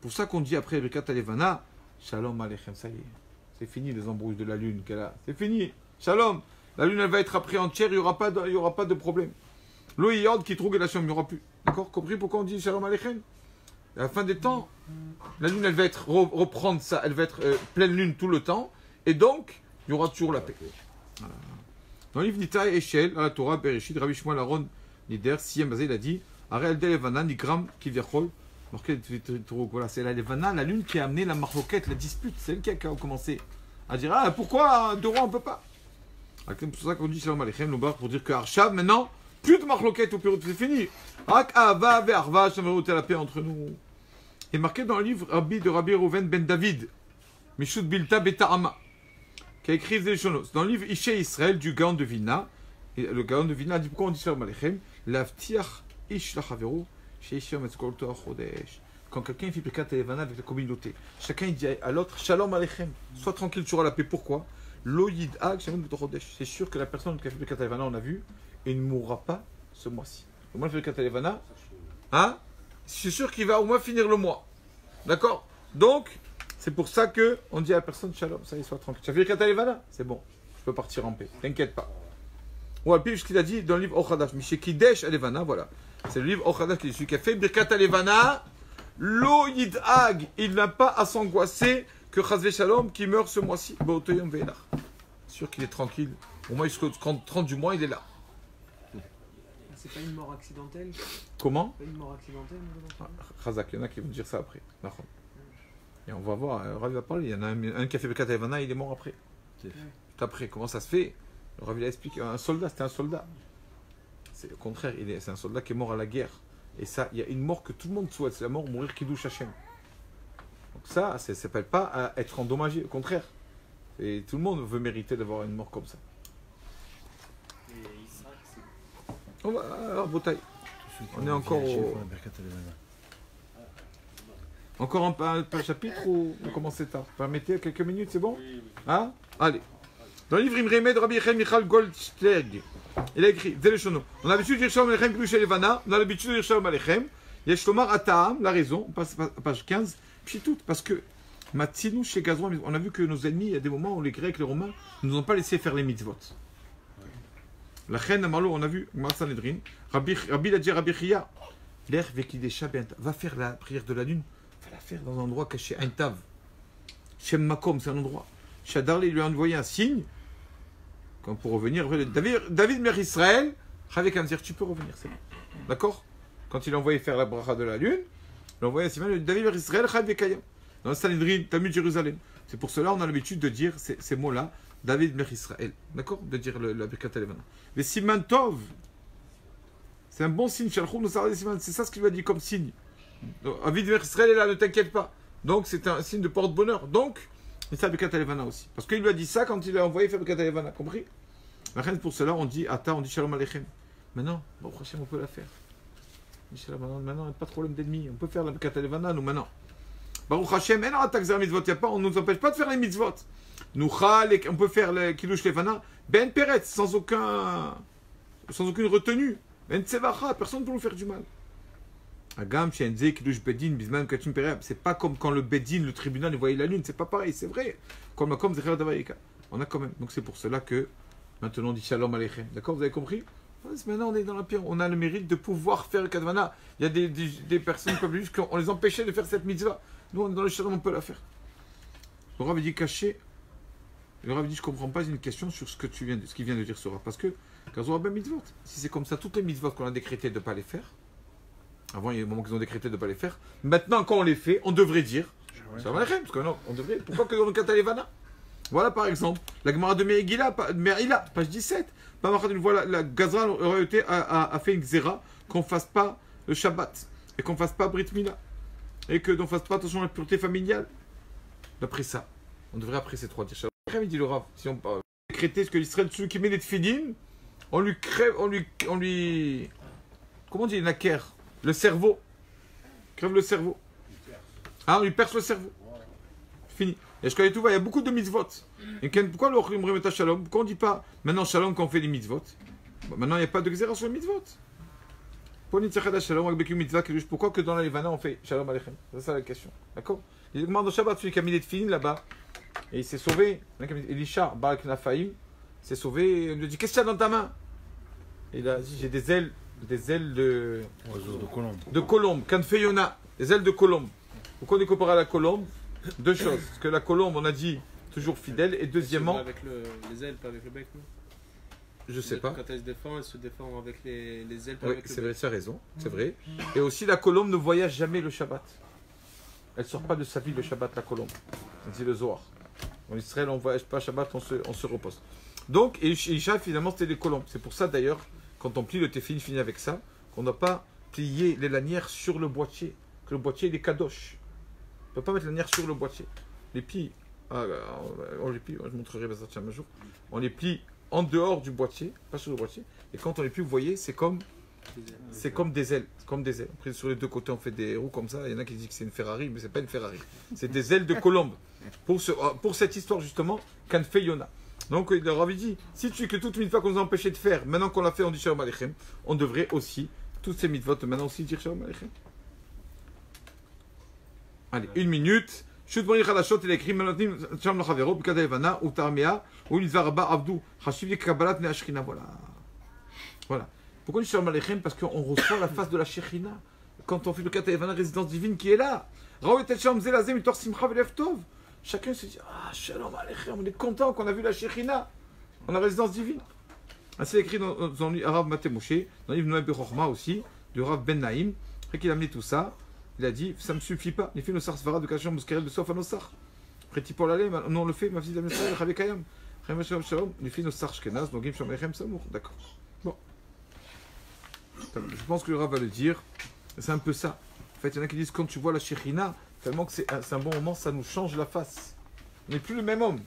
Pour ça qu'on dit après Birkat Alevana, Shalom Alechem, ça y est, c'est fini les embrouilles de la lune qu'elle a, c'est fini, Shalom, la lune elle va être après entière, il n'y aura pas de problème. L'eau yord qui trouve la chambre, il n'y aura plus. D'accord? Compris pourquoi on dit Shalom Alechem? À la fin des temps, la lune, elle va être reprendre ça, elle va être pleine lune tout le temps, et donc, il y aura toujours la paix. Voilà. Dans le livre Nita et Eshel, à la Torah, Bereshit, Rabbi Shmuel Aaron Nider, Siyem Bazé, il a dit, Arel de Levana, Nigram, Kivyachol, voilà, c'est la Levana, la lune qui a amené la marloquette, la dispute, c'est elle qui a commencé à dire, ah, pourquoi deux rois on ne peut pas? C'est pour ça qu'on dit Shalom Aleichem, Lobar, pour dire que Arshav, maintenant, plus de marloquette au Pérou, c'est fini. Ak Ava ve Arva, Shamarot et la paix entre nous. Il est marqué dans le livre de Rabbi Reuven ben David, Mishut Bilta Beta'ama, qui a écrit les Shonos. Dans le livre Ishe Israël du Gaon de Vilna, et le Gaon de Vilna dit pourquoi on dit Shalom Aleichem, L'avtiach ish lachaveru, sheishom etzkolto achodesh. Quand quelqu'un fait Birkat Levana avec la communauté, chacun il dit à l'autre Shalom Aleichem, sois tranquille, tu auras la paix. Pourquoi? Lo yid'ag shalom b'tochodesh. C'est sûr que la personne qui a fait Birkat Levana, on a vu, il ne mourra pas ce mois-ci. Au moins, le Birkat Levana, hein? C'est sûr qu'il va au moins finir le mois. D'accord? Donc, c'est pour ça qu'on dit à la personne Shalom, ça y est, sois tranquille. Tu as fait Birkat Levana? C'est bon, je peux partir en paix, t'inquiète pas. Ou à pire, ce qu'il a dit dans le livre Ochadash, Mishe Kidesh Alevana, voilà. C'est le livre Ochadash qui dit celui qui a fait Birkat Alevana, Lo Yid'ag, il n'a pas à s'angoisser que Chazve Shalom qui meurt ce mois-ci. Ba'otoyom ve'elach. Sûr qu'il est tranquille. Au moins jusqu'au 30 du mois, il est là. C'est pas une mort accidentelle? Comment? Pas une mort accidentelle? Chazak, il y en a qui vont dire ça après. Et on va voir, Rav va parler. Il y en a un qui a fait Birkat Alevana, il est mort après. Tout après, comment ça se fait? Le Rav il a expliqué, un soldat, c'était un soldat. C'est au contraire, c'est un soldat qui est mort à la guerre. Et ça, il y a une mort que tout le monde souhaite, c'est la mort mourir Kiddush Hashem. Donc ça ne s'appelle pas à être endommagé, au contraire. Et tout le monde veut mériter d'avoir une mort comme ça. Et Israël, c'est. On va à Botaï. On est encore au... Encore un chapitre ou on commence tard? Permettez quelques minutes, c'est bon? Hein? Allez. Dans le livre Imremed, Rabbi Yechel Michal Goldsteg, il a écrit, on a l'habitude de dire Shalom Aleichem Kiddush Levana, on a l'habitude de dire Shalom Aleichem, Yesh Lomar Ataam, la raison, on passe à page 15, puis tout, parce que Matzinu chez Gazouan, on a vu que nos ennemis, il y a des moments où les Grecs, les Romains, ne nous ont pas laissé faire les mitzvot. La reine Amalo, on a vu, Sanhedrin, Rabbi l'a dit Rabbi Chia, l'air Vekidesha Benta, va faire la prière de la lune, va la faire dans un endroit caché, un tav. Shem Makom, c'est un endroit. Shadarli lui a envoyé un signe. Quand pour revenir, David Mer Israël, avec un dire tu peux revenir, c'est bon. D'accord? Quand il a envoyé faire la bracha de la lune, il a envoyé un signe, David Mer Israël, Chavekayam. Dans le Sanhedrin, Talmud Jérusalem. C'est pour cela on a l'habitude de dire ces mots-là, David Mer Israël. D'accord? De dire la Birkat Levana. Mais Siman Tov, c'est un bon signe, c'est ça ce qu'il lui a dit comme signe. David Mer Israël est là, ne t'inquiète pas. Donc c'est un signe de porte-bonheur. Donc, et ça, Birkat Levana aussi. Parce qu'il lui a dit ça quand il a envoyé faire Birkat Levana. Compris? Pour cela, on dit Ata, on dit Shalom Aleichem. Maintenant, bon, Hachem, on peut la faire. Maintenant, il n'y a pas de problème d'ennemi. On peut faire la Birkat Levana, nous, maintenant. Baruch Hashem, on ne nous empêche pas de faire les mitzvot. On peut faire le Kiddush Levana, Ben Peretz, sans aucune retenue. Ben Tsevacha, personne ne peut nous faire du mal. C'est pas comme quand le Bedin, le tribunal, voyait la lune, c'est pas pareil, c'est vrai. On a quand même. Donc c'est pour cela que maintenant on dit Shalom Aleichem. D'accord, vous avez compris? Maintenant on est dans la pierre, on a le mérite de pouvoir faire le Kadvana. Il y a des personnes qui peuvent qu'on les empêchait de faire cette mitzvah. Nous on est dans le Shalom, on peut la faire. Le Rav dit caché. Le Rav dit je comprends pas une question sur ce qu'il vient de dire ce Rav. Parce que quand on a ben mitzvot, si c'est comme ça, toutes les mitzvot qu'on a décrétées de ne pas les faire. Avant, il y a des moments qu'ils ont décrété de ne pas les faire. Maintenant, quand on les fait, on devrait dire Shalom Aleichem, parce que non, on devrait. Pourquoi que dans le Birkat Levana? Voilà par exemple, la Gemara de Me'ila, page 17. Une fois, la Gazra a fait une xéra qu'on ne fasse pas le Shabbat, et qu'on ne fasse pas Brit Mila, et qu'on ne fasse pas attention à la pureté familiale. D'après ça, on devrait après ces trois dire Shalom Aleichem, il dit le Rav. Si on décréter ce que l'Israël, celui qui met les tefilin, on lui crève, on lui. Comment on dit, naker? Le cerveau. Crève le cerveau. Ah, on lui perce le cerveau. Fini. Et je connais tout, il y a beaucoup de mitzvot. Et pourquoi le Ochlim Shalom? Pourquoi on ne dit pas maintenant Shalom quand on fait les mitzvot? Maintenant, il n'y a pas de xéra sur les mitzvot. Pourquoi que dans la Levana on fait Shalom Aleichem? C'est ça la question. D'accord? Il demande au Shabbat, celui qui a mis les tefilin là-bas. Et il s'est sauvé. Elisha, Baal Knafaim, s'est sauvé. On lui dit qu'est-ce qu'il y a dans ta main? Et il a dit j'ai des ailes de colombe. Kanfeyona. Les ailes de colombe. Pourquoi on est comparé à la colombe? Deux choses. Parce que la colombe, on a dit, toujours fidèle. Et deuxièmement, Avec les ailes, pas avec le bec, non? je sais pas. Quand elle se défend avec les ailes, pas Oui, avec le c'est bec. vrai, tu as raison. C'est vrai. Et aussi, la colombe ne voyage jamais le Shabbat. Elle ne sort pas de sa vie le Shabbat, la colombe. C'est le Zohar. En Israël, on ne voyage pas Shabbat, on se repose. Donc, et Isha, finalement, c'était les colombes. C'est pour ça, d'ailleurs, quand on plie le téfilin, finit avec ça, qu'on ne doit pas plier les lanières sur le boîtier. Que le boîtier, il est kadosh. On ne peut pas mettre la lanière sur le boîtier. Les plis, on les plie, je montrerai un jour. On les plie en dehors du boîtier, pas sur le boîtier. Et quand on les plie, vous voyez, c'est comme des ailes. C'est comme des ailes. Après, sur les deux côtés, on fait des roues comme ça. Il y en a qui disent que c'est une Ferrari, mais c'est pas une Ferrari. C'est des ailes de colombe. Pour cette histoire, justement, qu'en fait Yona. Donc, il leur avait dit, si tu es que toute mitzvah qu'on nous a empêché de faire, maintenant qu'on l'a fait, on dit Shalom Aleichem, on devrait aussi, toutes ces mitzvot, maintenant aussi dire Shalom Aleichem. Allez, 1 minute. Chut Mori Khadashot, il a écrit Menotim Shalom Lachavero, Bikada Evana, ou Tarmea, ou Mitzvah Rabba Abdou, Hashiv li Kabbalat ne Ashrina. Voilà. Voilà. Pourquoi on dit Shalom Aleichem? Parce qu'on reçoit la face de la Shekhinah. Quand on fait le Kata Evana, résidence divine qui est là. Raoul et Shalom Zelazem, Mitor Simcha Velev Tov. Chacun se dit, ah, Shalom Aleichem, on est content qu'on a vu la Shekhinah, on a la résidence divine. Ainsi écrit dans le livre Arabe Matemouché, dans le livre Noël Bechorma aussi, du Rav Ben Naïm. Après qu'il a amené tout ça, il a dit, ça ne me suffit pas. Il fait nos sars svara de Kacham Mouskarel de Sof à nos sars. Après Tipol Alem, non, on le fait, ma fille d'Amnesal, Rabbi Kayam. Rabbi Shalom Shalom, il fait nos sars Shkenaz, donc Gim Shalom Aleichem Samour. D'accord. Bon. Je pense que le Rav va le dire. C'est un peu ça. En fait, il y en a qui disent, quand tu vois la Shekhinah, tellement que c'est un bon moment, ça nous change la face. On n'est plus le même homme.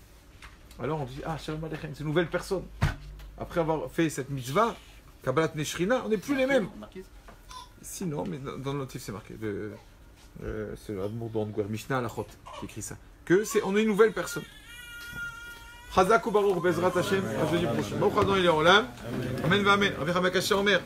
Alors on dit, ah, Shalom Aleichem, c'est une nouvelle personne. Après avoir fait cette mitzvah, Kabbalat Neshrina, on n'est plus les mêmes. Si, non, mais dans le notif c'est marqué. C'est l'amour d'Angouer, Mishnah Alachot, qui écrit ça. On est une nouvelle personne. Chazak ou Baruch Bezrat Hashem, à jeudi prochain. Baruch Adon il est en l'âme. Amen, amen. Rabbi Hamakasha Omer.